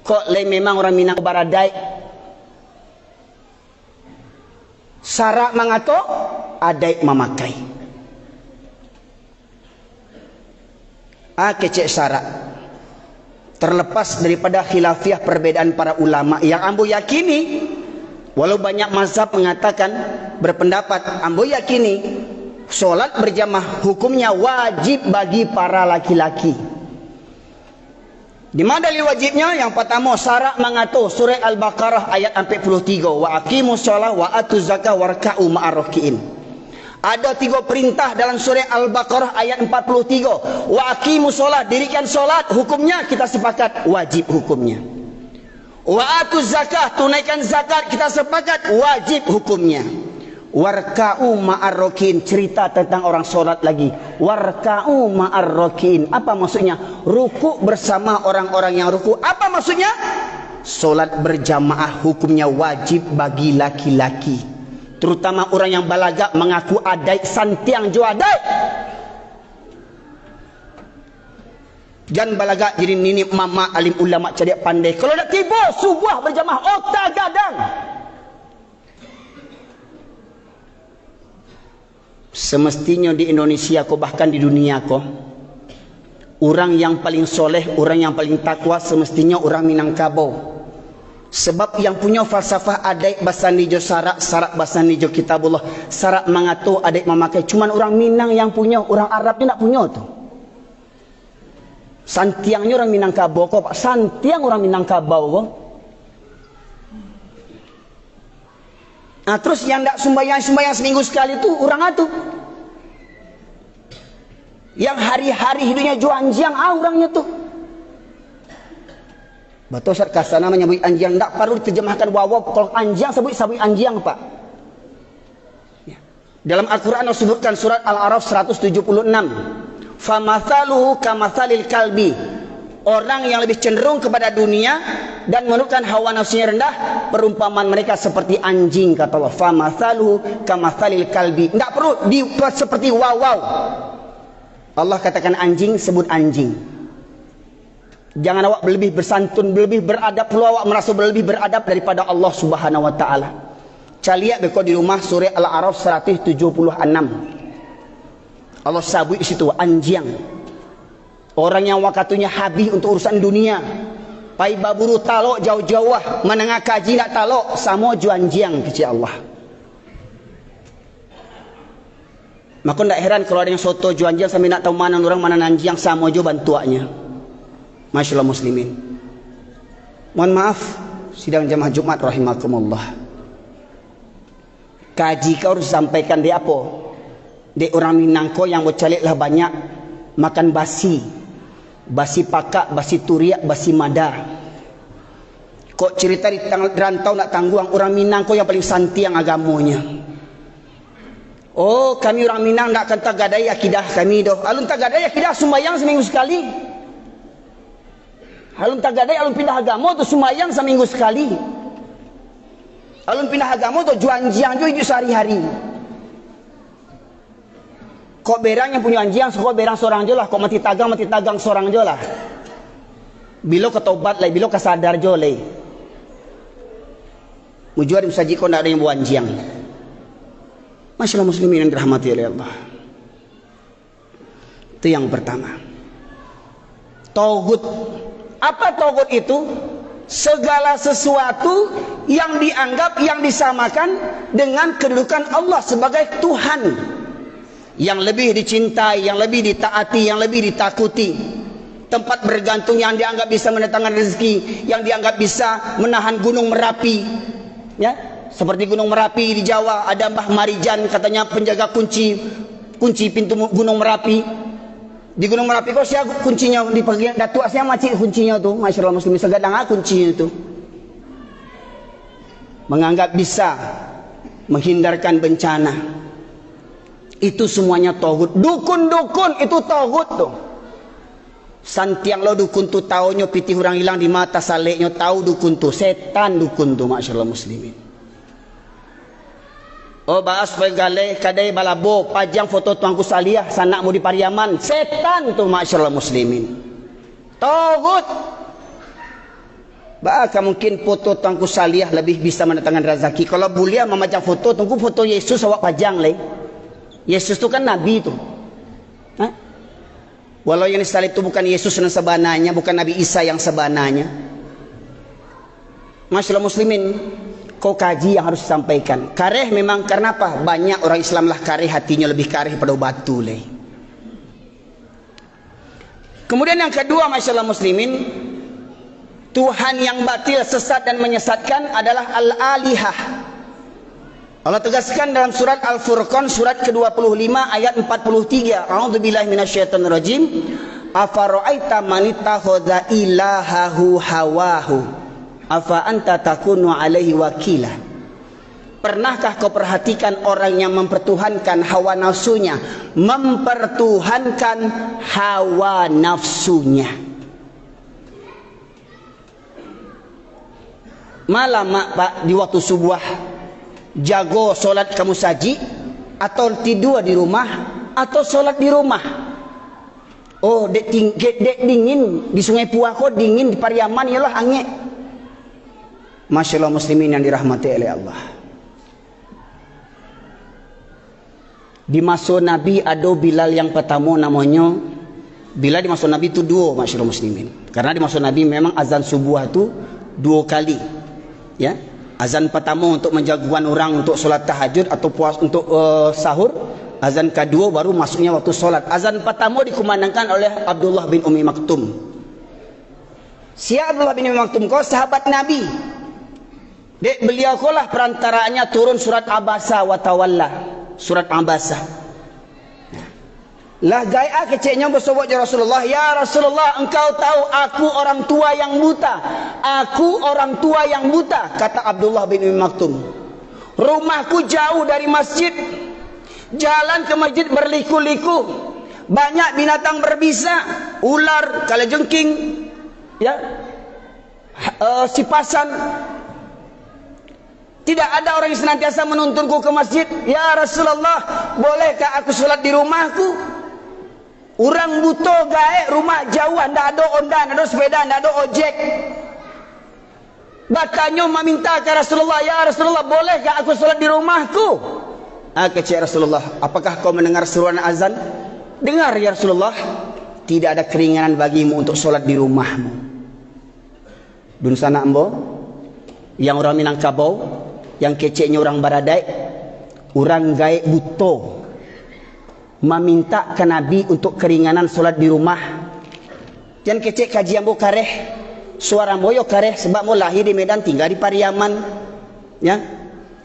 Kok le memang orang Minang baradai. Syarat mengato adai memakai. Kecek syarat. Terlepas daripada khilafiah perbedaan para ulama yang ambo yakini, walau banyak mazhab mengatakan berpendapat, ambo yakini solat berjamaah hukumnya wajib bagi para laki-laki. Di mana dalil wajibnya? Yang pertama syarat mengatur surah Al-Baqarah ayat 43, wa aqimus shalah wa atuz zakah warka'u ma'ar rakiin. Ada 3 perintah dalam surah Al-Baqarah ayat 43. Wa aqimus shalah, dirikan solat, hukumnya kita sepakat wajib hukumnya. Wa atuz zakah, tunaikan zakat, kita sepakat wajib hukumnya. Warka'u ma'ar rakiin, cerita tentang orang solat lagi. Warka'u ma'ar rakiin, apa maksudnya? Ruku bersama orang-orang yang ruku. Apa maksudnya? Solat berjamaah hukumnya wajib bagi laki-laki, terutama orang yang balaga mengaku adai santiang jo adai. Jangan balaga jadi nini mama alim ulama cerdik pandai. Kalau nak tiba subuh berjamaah otak gadang. Semestinya di Indonesia ko, bahkan di dunia ko, orang yang paling soleh, orang yang paling takwa semestinya orang Minangkabau. Sebab yang punya falsafah adai bahasa nijo syarat, syarat bahasa nijo kitabullah, syarat mengatur adai memakai, cuman orang Minang yang punya, orang Arabnya tak punya tu. Santiangnya orang Minangkabau kok, santiang orang Minangkabau kok. Nah, terus yang tak sembahyang seminggu sekali tu orang itu. Yang hari-hari hidupnya juanjiang orangnya tu. Betul Ustaz kasana menyebut anjiang, tak perlu diterjemahkan wawaw. Kalau anjiang sebut anjiang Pak. Ya. Dalam Al-Quran disebutkan surat Al-A'raf 176. Famathaluhu kamathalil kalbi. Orang yang lebih cenderung kepada dunia dan menurutkan hawa nafsunya rendah, perumpamaan mereka seperti anjing, kata Allah. Famathaluhu kamathalil kalbi. Tidak perlu dibuat seperti wawaw. Allah katakan anjing, sebut anjing. Jangan awak lebih bersantun, lebih beradab, perlu awak merasa lebih beradab daripada Allah Subhanahu wa taala. Caliak beko di rumah surah Al-A'raf 176. Allah sabut di situ anjing. Orang yang wakatunya habis untuk urusan dunia. Pai baburu talok jauh-jauh, menengah kaji nak talok, sama ju anjing kecil Allah. Maka tak heran kalau ada yang soto ju anjing sampai nak tahu mana orang mana anjing, sama ju bantuannya. Masya Allah muslimin. Mohon maaf, sidang jamaah Jumat rahimakumullah. Kaji kau harus sampaikan di apa? Di orang Minangko yang bercalik lah banyak makan basi. Basi pakak, basi turiak, basi mada. Kok cerita di rantau nak tangguang orang Minangko yang paling santiang agamanya. Oh, kami orang Minang nak akan tagadai akidah kami doh. Alun tagadai akidah sembahyang seminggu sekali. Alun tagadai, alun pindah agama tu sembahyang seminggu sekali. Alun pindah agama tu juanjiang jo hidup sehari-hari. Kok berang yang punya anjing, kok berang seorang je lah. Kok mati tagang seorang je lah. Bila ketobat lah, bila kesadar je lah. Mujur musaji kau nak ada yang buat anjing. Masya Allah muslimin yang dirahmati oleh Allah. Itu yang pertama. Tauhid. Apa tauhid itu? Segala sesuatu yang dianggap, yang disamakan dengan kedudukan Allah sebagai Tuhan, yang lebih dicintai, yang lebih ditaati, yang lebih ditakuti. Tempat bergantung yang dianggap bisa mendatangkan rezeki, yang dianggap bisa menahan gunung Merapi. Ya, seperti gunung Merapi di Jawa ada Mbah Marijan, katanya penjaga kunci pintu gunung Merapi. Di gunung Merapi kok siapa kuncinya di bagian datuk siapa macam kuncinya tu. Masya Allah muslimin segadang kuncinya tu. Menganggap bisa menghindarkan bencana. Itu semuanya tauhid. Dukun-dukun itu tauhid tu. Santiang lo dukun tu taunya pitih orang hilang di mata saleknya, tahu dukun tu, setan dukun tu. Masya Allah muslimin. Oh bahas pegale kadai balabo pajang foto tuanku saliyah sanak mu di Pariaman, setan tu. Masya Allah muslimin. Tauhid. Bahkan mungkin foto Tuanku Salih lebih bisa mendatangkan rezeki. Kalau boleh memajang foto, tunggu foto Yesus awak pajang leh. Yesus tu kan Nabi tu. Ha? Walau yang disalib itu bukan Yesus yang sebenarnya, bukan Nabi Isa yang sebenarnya. Masyaallah muslimin, kau kaji yang harus disampaikan. Kareh memang karena apa? Banyak orang Islam lah kareh, hatinya lebih kareh pada batu leh. Kemudian yang kedua masyaallah muslimin, Tuhan yang batil, sesat dan menyesatkan adalah al-alihah. Allah tegaskan dalam surat Al-Furqan surat ke-25 ayat 43. A'udzubillahi minasyaitonir rajim. Afara'aita man ittakhadha ilahahu hawahu afa anta takunu alaihi wakila. Pernahkah kau perhatikan orang yang mempertuhankan hawa nafsunya, mempertuhankan hawa nafsunya? Malam pak di waktu subuh jago solat kamu saji, atau tidur di rumah, atau solat di rumah? Oh dek dingin di Sungai Puako, dingin di Pariaman, yalah angin. Masyaallah muslimin yang dirahmati oleh Allah. Di masa Nabi ada Bilal yang pertama namanya Bilal. Di masa Nabi itu dua masyaallah muslimin. Karena di masa Nabi memang azan subuh itu 2 kali. Ya, azan pertama untuk menjagukan orang untuk solat tahajud atau puas untuk sahur. Azan kedua baru masuknya waktu solat. Azan pertama dikumandangkan oleh Abdullah bin Ummi Maktum. Si Abdullah bin Ummi Maktum kau sahabat Nabi. Dek beliau kau lah perantaranya turun surat Abasa wa Tawalla. Surat Abasa. Lah gaya kecilnya bersobat ya Rasulullah. Ya Rasulullah, engkau tahu aku orang tua yang buta. Aku orang tua yang buta, kata Abdullah bin Ummi Maktum. Rumahku jauh dari masjid. Jalan ke masjid berliku-liku. Banyak binatang berbisa, ular, kalajengking, ya, sipasan. Tidak ada orang yang senantiasa menuntunku ke masjid. Ya Rasulullah, bolehkah aku sholat di rumahku? Orang buta gaek, rumah jauh, tidak ada onda, tidak ada sepeda, tidak ada ojek. Batanya meminta ke Rasulullah, ya Rasulullah, bolehkah aku sholat di rumahku? Kata Rasulullah, apakah kau mendengar seruan azan? Dengar ya Rasulullah. Tidak ada keringanan bagimu untuk sholat di rumahmu. Dun sana ambo, yang orang Minangkabau, yang keceknya orang Baradai, orang gaek buta meminta ke Nabi untuk keringanan solat di rumah. Jangan kecek kajian bo kareh, suara moyo kareh sebab mo lahir di Medan, tinggal di Pariaman, ya,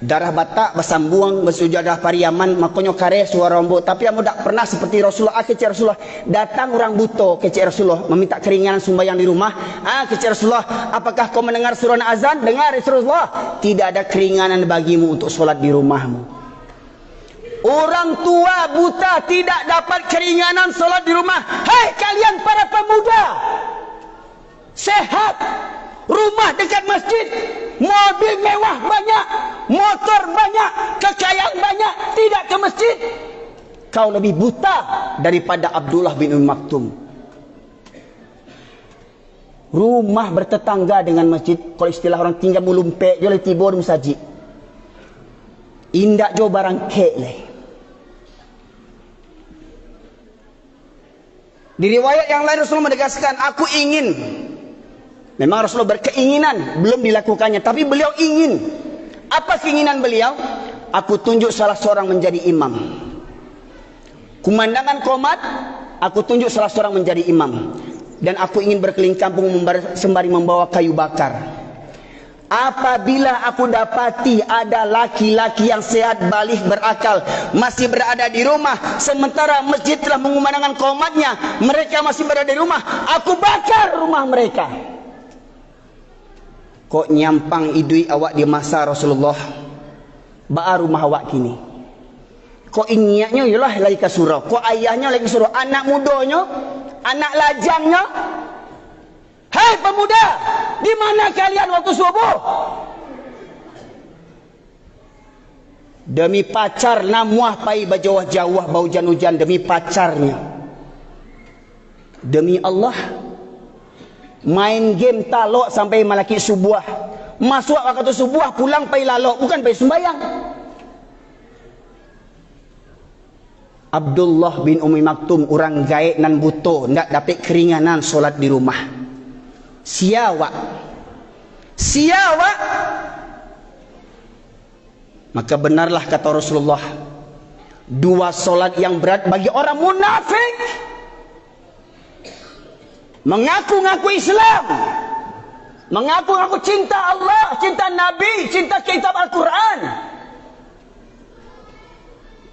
darah Batak bersambung bersujadah Pariaman, makanya kareh suara mo. Tapi amo tak pernah seperti Rasulullah. Kecek Rasulullah datang orang buta, kecek Rasulullah meminta keringanan sembahyang di rumah. Kecek Rasulullah, apakah kau mendengar suara azan? Dengar Rasulullah. Tidak ada keringanan bagimu untuk solat di rumahmu. Orang tua buta tidak dapat keringanan solat di rumah. Hei kalian para pemuda, sehat, rumah dekat masjid, mobil mewah banyak, motor banyak, kekayaan banyak, tidak ke masjid. Kau lebih buta daripada Abdullah bin Ummi Maktum. Rumah bertetangga dengan masjid, kalau istilah orang tinggal mulumpe, dia boleh tiba di masjid. Indak jo barang kek leh. Di riwayat yang lain Rasulullah menegaskan, aku ingin. Memang Rasulullah berkeinginan, belum dilakukannya, tapi beliau ingin. Apa keinginan beliau? Aku tunjuk salah seorang menjadi imam. Kumandangan qomat, aku tunjuk salah seorang menjadi imam. Dan aku ingin berkeliling kampung sembari membawa kayu bakar. Apabila aku dapati ada laki-laki yang sehat, balik, berakal, masih berada di rumah, sementara masjid telah mengumandangkan qomatnya, mereka masih berada di rumah, aku bakar rumah mereka. Kok nyampang idui awak di masa Rasulullah, ba'a rumah awak kini. Kok ingiaknya ialah lagi ke surau, kok ayahnya lagi ke surau, anak mudanya, anak lajangnya. Hei pemuda, di mana kalian waktu subuh? Demi pacar namuah pai bajawah-jawah bau hujan-hujan demi pacarnya. Demi Allah, Main game talok sampai malaki subuh. Masuk waktu subuh pulang pai lalok, bukan pai sembahyang. Abdullah bin Umi Maktum orang gaek nan buto, ndak dapat keringanan solat di rumah. Siawa. Maka benarlah kata Rasulullah, dua solat yang berat bagi orang munafik. Mengaku-ngaku Islam, mengaku-ngaku cinta Allah, cinta Nabi, cinta kitab Al-Quran,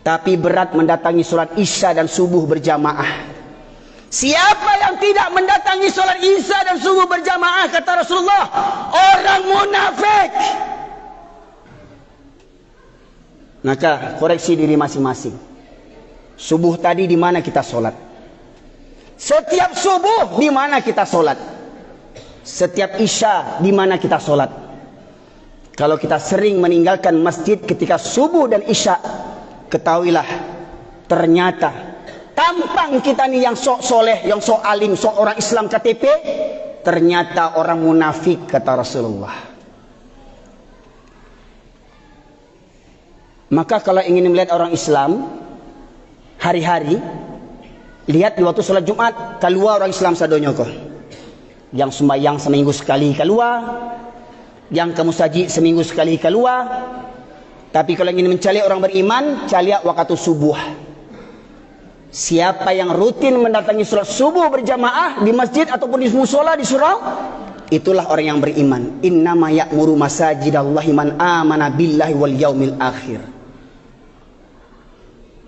tapi berat mendatangi solat Isya dan subuh berjamaah. Siapa yang tidak mendatangi solat Isya dan subuh berjamaah, kata Rasulullah, orang munafik. Maka koreksi diri masing-masing. Subuh tadi di mana kita solat? Setiap subuh di mana kita solat? Setiap Isya di mana kita solat? Kalau kita sering meninggalkan masjid ketika subuh dan Isya, ketahuilah ternyata tampang kita ni yang sok soleh, yang sok alim, sok orang Islam KTP, ternyata orang munafik, kata Rasulullah. Maka kalau ingin melihat orang Islam hari-hari, lihat di waktu sholat Jumat, keluar orang Islam sadonyo ko. Yang sembahyang seminggu sekali keluar, yang ke musajid seminggu sekali keluar. Tapi kalau ingin mencari orang beriman, cari waktu subuh. Siapa yang rutin mendatangi sholat subuh berjamaah di masjid ataupun di musola, di surau, itulah orang yang beriman. Innama ya'muru masajidallahi man amana billahi wal yaumil akhir.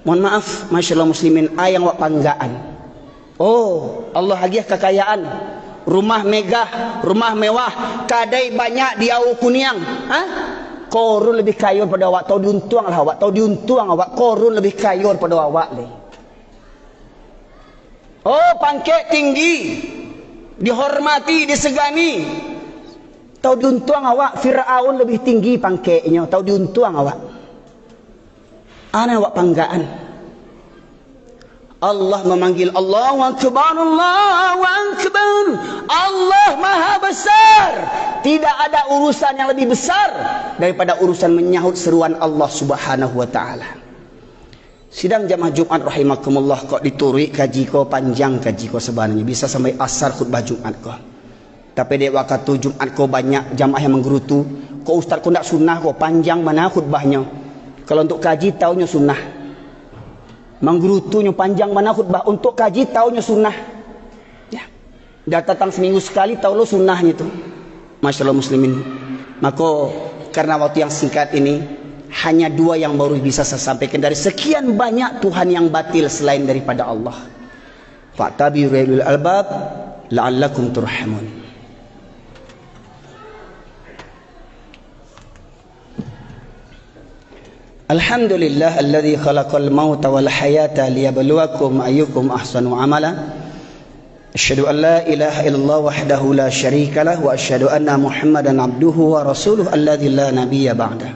Mohon maaf, masyaallah muslimin, ayang wak panggaan. Oh, Allah hadiah kekayaan, rumah megah, rumah mewah, kadai banyak di Au Kuniang. Korun lebih kaya pada awak, tahu diuntung lah awak, tahu diuntung awak, korun lebih kaya pada awak le. Oh, pangkat tinggi, dihormati, disegani. Tahu diuntung awak, Firaun lebih tinggi pangkatnya, tahu diuntung awak. Ana awak panggaan. Allah memanggil Allahu Akbar, Allahu Akbar. Allah Maha Besar. Tidak ada urusan yang lebih besar daripada urusan menyahut seruan Allah Subhanahu wa taala. Sidang jamaah Jumat rahimakumullah, kok diturui kaji ko panjang, kaji ko sebenarnya bisa sampai asar khutbah Jumat ko. Tapi dek waktu Jumat ko banyak jamaah yang menggerutu, kok ustaz ko ndak sunnah ko panjang mana khutbahnya. Kalau untuk kaji taunya sunnah. Menggerutunya panjang mana khutbah, untuk kaji taunya sunnah. Ya. Dah datang seminggu sekali tahu lo sunnahnya itu. Masyaallah muslimin. Maka karena waktu yang singkat ini hanya dua yang baru bisa saya sampaikan dari sekian banyak Tuhan yang batil selain daripada Allah. Fa'tabiru albab la'allakum turhamun. Alhamdulillah alladzi khalaqal mauta wal hayata liyabluwakum ayyukum ahsanu amala. Asyhadu an la ilaha illallah wahdahu la syarika lah wa asyhadu anna Muhammadan abduhu wa rasuluhu alladzi la nabiyya ba'dah.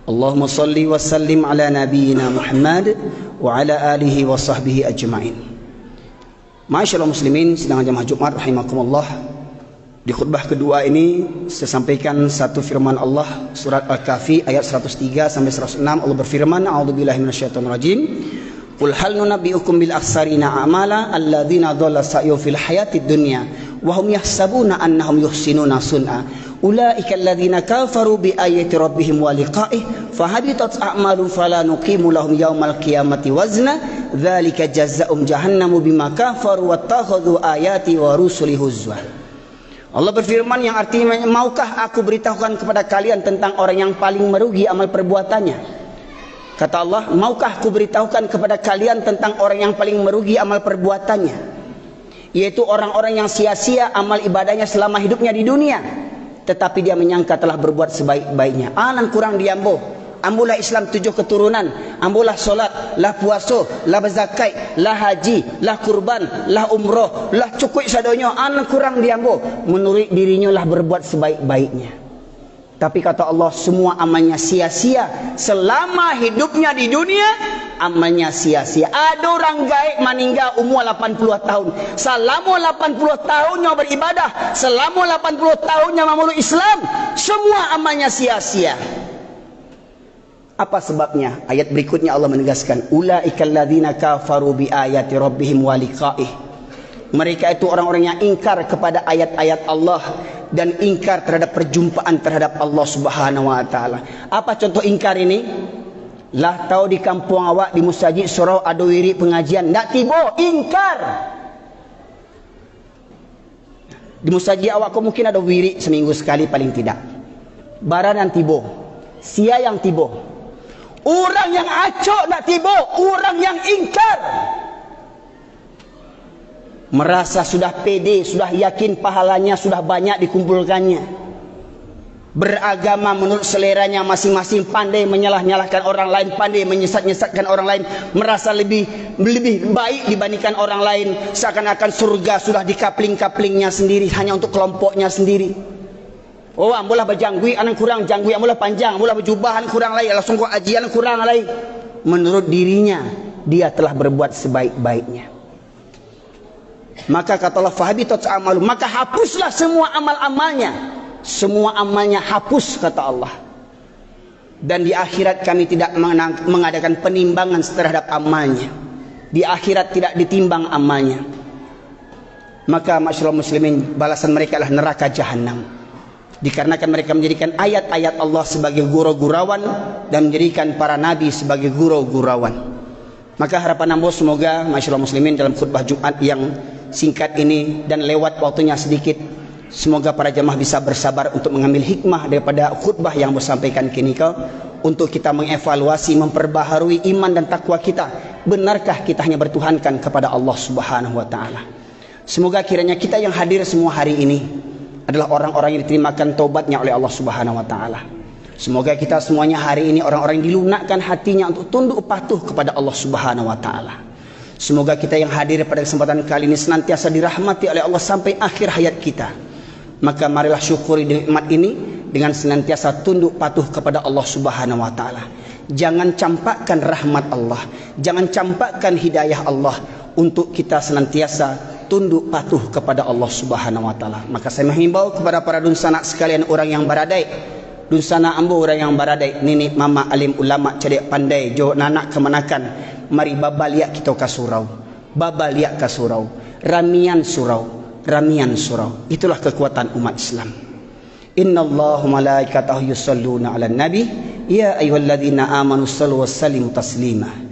Allahumma salli wa sallim ala nabiyyina Muhammad wa ala alihi wa sahbihi ajma'in. Masyaallah muslimin, sidang jamaah Jumat rahimakumullah. Di khutbah kedua ini saya sampaikan satu firman Allah, surat Al-Kahfi ayat 103 sampai 106. Allah berfirman, a'udzubillahi minasyaitonir rajim. Qul hal nunabbi'ukum bil akhsarina a'mala alladzina dhalla sa'yu fil hayatid dunya wa hum yahsabuna annahum yuhsinuna sun'a. Ulaika alladzina kafaru bi ayati rabbihim wa liqa'ihi fahabitat a'maluhum fala nuqimu lahum yaumal qiyamati wazna. Dzalika jazaa'um jahannamu bima kafaru wattakhadhu ayati wa rusuli huzwa. Allah berfirman yang artinya, maukah aku beritahukan kepada kalian tentang orang yang paling merugi amal perbuatannya? Kata Allah, maukah aku beritahukan kepada kalian tentang orang yang paling merugi amal perbuatannya? Yaitu orang-orang yang sia-sia amal ibadahnya selama hidupnya di dunia, tetapi dia menyangka telah berbuat sebaik-baiknya. Anan kurang diambo. Ambulah Islam 7 keturunan, ambulah solat, lah puasa, lah berzakat, lah haji, lah kurban, lah umroh, lah cukup sadonyo, anak kurang diambo. Menurut dirinya lah berbuat sebaik-baiknya. Tapi kata Allah, semua amalnya sia-sia selama hidupnya di dunia, amalnya sia-sia. Ada orang gaib meninggal umur 80 tahun. Selama 80 tahunnya beribadah, selama 80 tahunnya memeluk Islam, semua amalnya sia-sia. Apa sebabnya? Ayat berikutnya Allah menegaskan, ulaikal ladzina kafaru bi ayati rabbihim wa liqa'ih. Mereka itu orang-orang yang ingkar kepada ayat-ayat Allah dan ingkar terhadap perjumpaan terhadap Allah Subhanahu wa taala. Apa contoh ingkar ini? Lah tahu di kampung awak di masjid surau ada wirid pengajian, ndak tiba, ingkar. Di masjid awak kau mungkin ada wirid seminggu sekali paling tidak. Baran yang tiba, sia yang tiba. Orang yang acok nak tiba, orang yang ingkar. Merasa sudah pede, sudah yakin pahalanya sudah banyak dikumpulkannya. Beragama menurut seleranya masing-masing, pandai menyalah-nyalahkan orang lain, pandai menyesat-nyesatkan orang lain, merasa lebih baik dibandingkan orang lain, seakan-akan surga sudah di kapling-kaplingnya sendiri, hanya untuk kelompoknya sendiri. Oh, ambolah berjanggui, anak kurang janggui, ambolah panjang, ambolah berjubah, anak kurang lain, langsung kau ajian kurang lain. Menurut dirinya, dia telah berbuat sebaik-baiknya. Maka kata Allah, fahabitat amalu, maka hapuslah semua amal-amalnya. Semua amalnya hapus, kata Allah. Dan di akhirat kami tidak mengadakan penimbangan terhadap amalnya. Di akhirat tidak ditimbang amalnya. Maka masyaallah muslimin, balasan mereka adalah neraka jahanam. Dikarenakan mereka menjadikan ayat-ayat Allah sebagai gurau-gurauan dan menjadikan para nabi sebagai gurau-gurauan. Maka harapan ambo semoga masyaallah muslimin dalam khutbah Jumat yang singkat ini dan lewat waktunya sedikit, semoga para jemaah bisa bersabar untuk mengambil hikmah daripada khutbah yang ambo sampaikan kini kau, untuk kita mengevaluasi, memperbaharui iman dan takwa kita. Benarkah kita hanya bertuhankan kepada Allah Subhanahu wa taala? Semoga kiranya kita yang hadir semua hari ini adalah orang-orang yang diterimakan taubatnya oleh Allah Subhanahu wa taala. Semoga kita semuanya hari ini orang-orang yang dilunakkan hatinya untuk tunduk patuh kepada Allah Subhanahu wa taala. Semoga kita yang hadir pada kesempatan kali ini senantiasa dirahmati oleh Allah sampai akhir hayat kita. Maka marilah syukuri nikmat ini dengan senantiasa tunduk patuh kepada Allah Subhanahu wa taala. Jangan campakkan rahmat Allah, jangan campakkan hidayah Allah, untuk kita senantiasa tunduk patuh kepada Allah Subhanahu wa taala. Maka saya menghimbau kepada para dunsanak sekalian, orang yang baradai, dunsana ambo orang yang baradai, nenek mama alim ulama cerdik pandai, jo nanak kemanakan, mari babaliak kita ka surau, babaliak ka surau, ramian surau, ramian surau. Itulah kekuatan umat Islam. Innallaha malaikatahu yusholluna 'alan nabi ya ayyuhalladzina amanu shallu wa sallimu taslima.